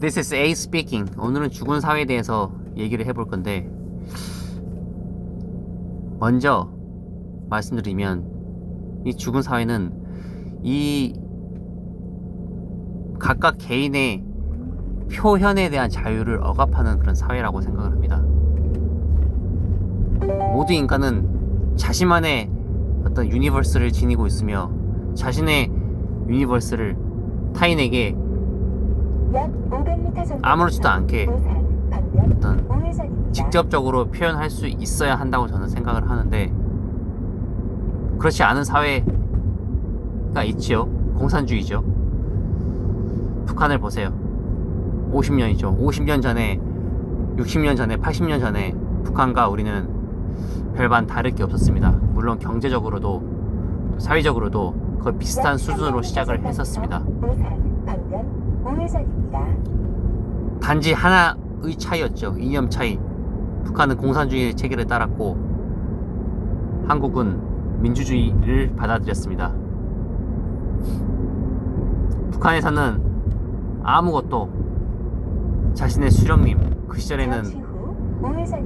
This is A speaking. 오늘은 죽은 사회에 대해서 얘기를 해볼 건데, 먼저 말씀드리면 이 죽은 사회는 이 각각 개인의 표현에 대한 자유를 억압하는 그런 사회라고 생각을 합니다. 모든 인간은 자신만의 어떤 유니버스를 지니고 있으며 자신의 유니버스를 타인에게 아무렇지도 않게 어떤 직접적으로 표현할 수 있어야 한다고 저는 생각을 하는데, 그렇지 않은 사회가 있지요. 공산주의죠. 북한을 보세요. 50년이죠. 50년 전에, 60년 전에, 80년 전에 북한과 우리는 별반 다를 게 없었습니다. 물론 경제적으로도 사회적으로도 거의 비슷한 수준으로 시작을 했었습니다. 단지 하나의 차이였죠. 이념 차이. 북한은 공산주의 체계를 따랐고 한국은 민주주의를 받아들였습니다. 북한에서는 아무것도 자신의 수령님, 그 시절에는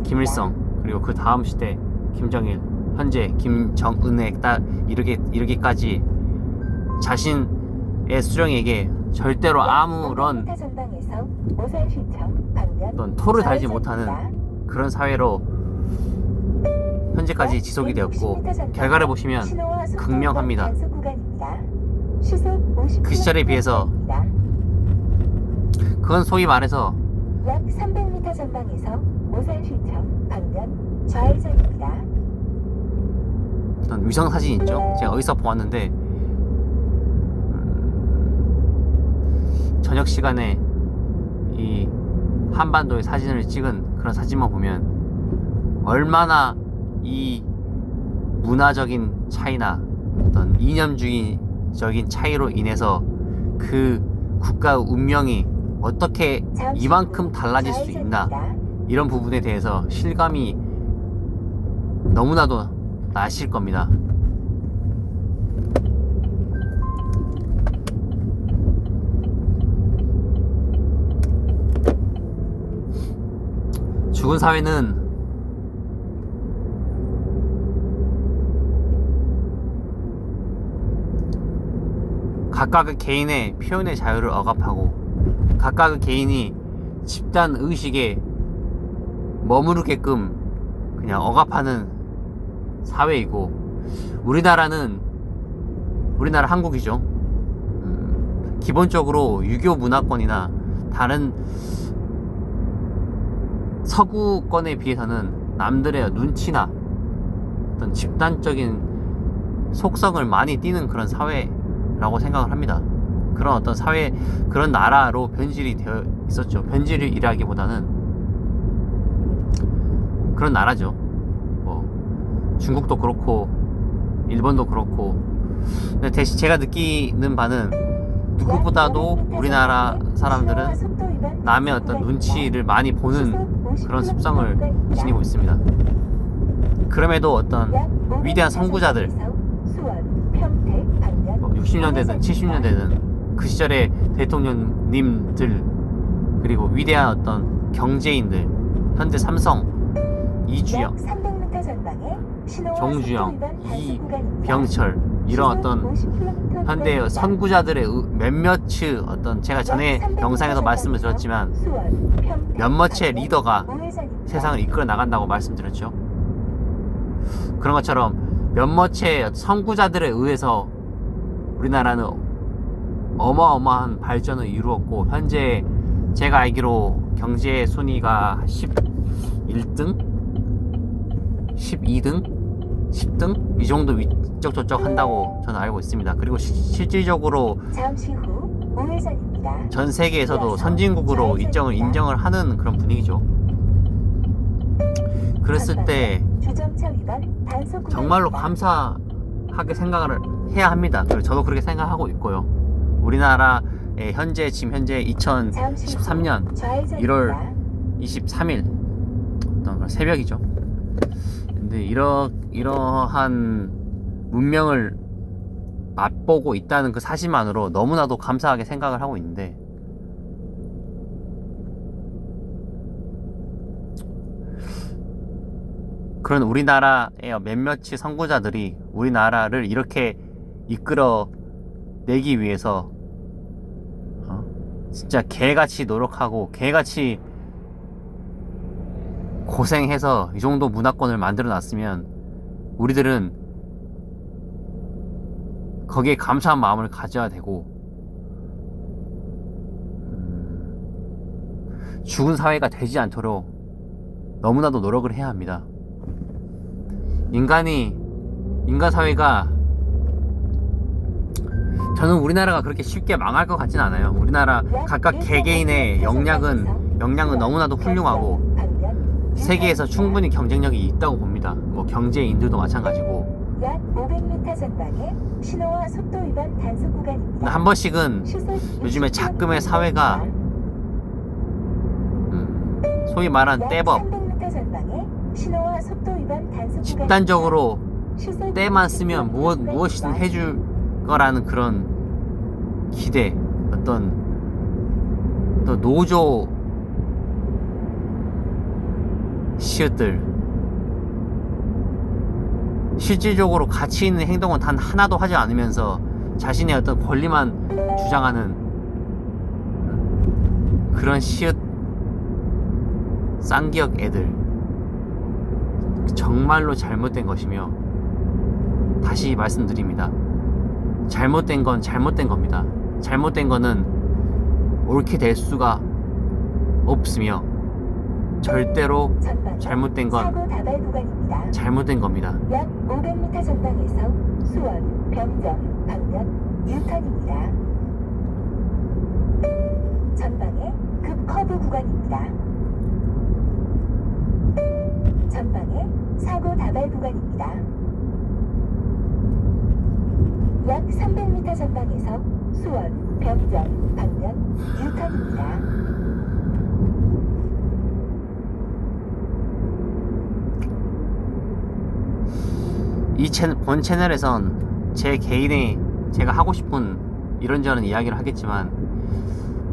김일성, 그리고 그 다음 시대 김정일, 현재 김정은에 이르기까지 자신의 수령에게 절대로 아무런 어떤 토를 달지 못하는 그런 사회로 현재까지 지속이 되었고, 결과를 보시면 극명합니다. 그 시절에 비해서 그건 소위 말해서 약 300m 전방에서 오산시청 방면 좌회전입니다. 어떤 위성 사진 있죠? 제가 어디서 보았는데 저녁 시간에 이 한반도의 사진을 찍은 그런 사진만 보면 얼마나 이 문화적인 차이나 어떤 이념주의적인 차이로 인해서 그 국가의 운명이 어떻게 이만큼 달라질 수 있나, 이런 부분에 대해서 실감이 너무나도 나실 겁니다. 죽은 사회는 각각의 개인의 표현의 자유를 억압하고 각각의 개인이 집단 의식에 머무르게끔 그냥 억압하는 사회이고, 우리나라 한국이죠. 기본적으로 유교 문화권이나 다른 서구권에 비해서는 남들의 눈치나 어떤 집단적인 속성을 많이 띠는 그런 사회라고 생각을 합니다. 그런 어떤 사회, 그런 나라로 변질이 되어 있었죠. 변질이라기보다는 그런 나라죠. 뭐 중국도 그렇고 일본도 그렇고. 근데 대신 제가 느끼는 바는 누구보다도 우리나라 사람들은 남의 어떤 눈치를 많이 보는 그런 습성을 지니고 있습니다. 그럼에도 어떤 위대한 선구자들, 60년대든 70년대든 그 시절의 대통령님들, 그리고 위대한 어떤 경제인들, 현대 삼성, 이주영, 정주영, 이병철, 이런 어떤 현대 선구자들의 몇몇의 어떤, 제가 전에 영상에서 말씀을 드렸지만 몇몇의 리더가 세상을 이끌어 나간다고 말씀드렸죠. 그런 것처럼 몇몇의 선구자들에 의해서 우리나라는 어마어마한 발전을 이루었고, 현재 제가 알기로 경제 순위가 11등? 12등? 10등? 이 정도 위쪽 저쪽 한다고 저는 알고 있습니다. 그리고 실질적으로 전 세계에서도 선진국으로 인정을 하는 그런 분위기죠. 그랬을 때 정말로 감사하게 생각을 해야 합니다. 그리고 저도 그렇게 생각하고 있고요. 우리나라의 현재 2013년 1월 23일 어떤 새벽이죠. 근데 이러한 문명을 맛보고 있다는 그 사실만으로 너무나도 감사하게 생각을 하고 있는데, 그런 우리나라의 몇몇이 선구자들이 우리나라를 이렇게 이끌어 내기 위해서 진짜 개같이 노력하고 개같이 고생해서 이 정도 문화권을 만들어 놨으면 우리들은 거기에 감사한 마음을 가져야 되고 죽은 사회가 되지 않도록 너무나도 노력을 해야 합니다. 인간 사회가 저는 우리나라가 그렇게 쉽게 망할 것 같진 않아요. 우리나라 각각 개개인의 역량은 너무나도 훌륭하고 세계에서 충분히 경쟁력이 있다고 봅니다. 뭐 경제인들도 마찬가지고. 약 500m 전방에 신호와 속도 위반 단속 구간입니다. 한 번씩은 요즘에 작금의 사회가 소위 말한 떼법, 300m 전방에 신호와 속도 위반 단속 집단적으로 구간입니다. 때만 쓰면 무엇이든 해줄 거라는 그런 기대, 어떤 또 노조 시읒들, 실질적으로 가치 있는 행동은 단 하나도 하지 않으면서 자신의 어떤 권리만 주장하는 그런 시읒 쌍기역 애들, 정말로 잘못된 것이며, 다시 말씀드립니다. 잘못된 건 잘못된 겁니다. 잘못된 거는 옳게 될 수가 없으며 절대로 잘못된 건 사고 다발 구간입니다. 잘못된 겁니다. 약 500m 전방에서 수원, 병정, 방면 유턴입니다. 전방에 급 커브 구간입니다. 전방에 사고 다발 구간입니다. 약 300m 전방에서 수원, 병정, 방면 유턴입니다. 본 채널에선 제 개인의 제가 하고 싶은 이런저런 이야기를 하겠지만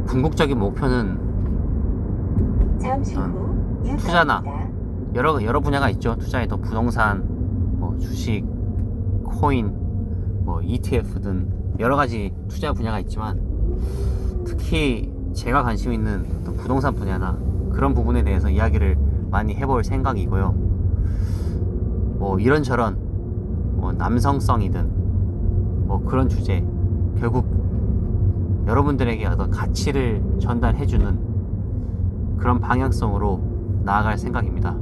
궁극적인 목표는 잠시 후 투자나 유턴입니다. 여러 분야가 있죠. 투자에도 부동산, 뭐 주식, 코인, 뭐 ETF 등 여러 가지 투자 분야가 있지만 특히 제가 관심 있는 어떤 부동산 분야나 그런 부분에 대해서 이야기를 많이 해볼 생각이고요. 뭐 이런저런 뭐 남성성이든 뭐 그런 주제, 결국 여러분들에게 어떤 가치를 전달해주는 그런 방향성으로 나아갈 생각입니다.